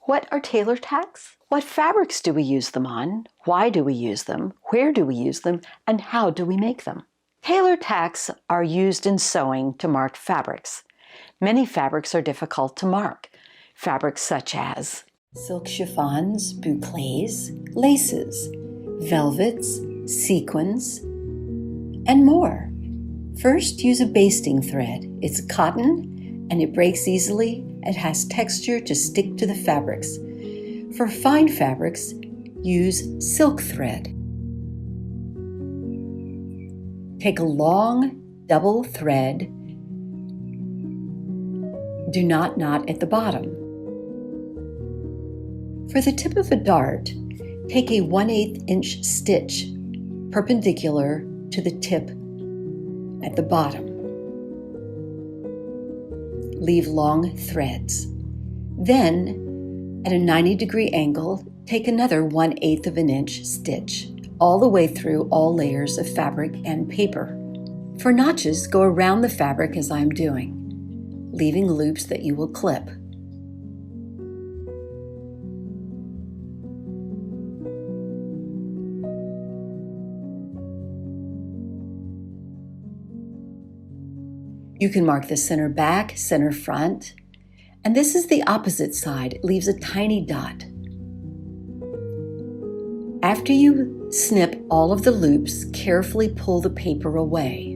What are tailor tacks? What fabrics do we use them on? Why do we use them? Where do we use them? And how do we make them? Tailor tacks are used in sewing to mark fabrics. Many fabrics are difficult to mark. Fabrics such as silk chiffons, bouclés, laces, velvets, sequins, and more. First, use a basting thread. It's cotton and it breaks easily. It has texture to stick to the fabrics. For fine fabrics, use silk thread. Take a long double thread. Do not knot at the bottom. For the tip of a dart, take a 1/8 inch stitch perpendicular to the tip at the bottom. Leave long threads. Then, at a 90-degree angle, take another 1/8 of an inch stitch all the way through all layers of fabric and paper. For notches, go around the fabric as I'm doing, leaving loops that you will clip. You can mark the center back, center front, and this is the opposite side. It leaves a tiny dot. After you snip all of the loops, carefully pull the paper away.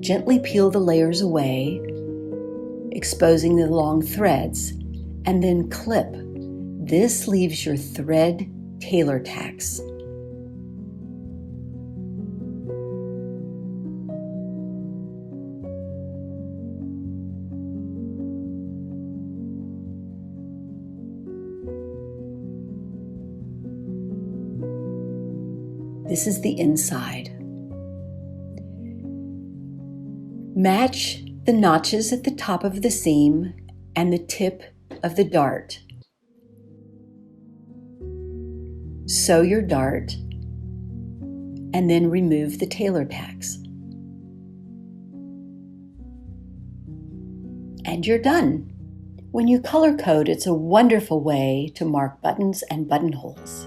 Gently peel the layers away, exposing the long threads, and then clip. This leaves your thread tailor tacks. This is the inside. Match the notches at the top of the seam and the tip of the dart. Sew your dart and then remove the tailor tacks. And you're done. When you color code, it's a wonderful way to mark buttons and buttonholes.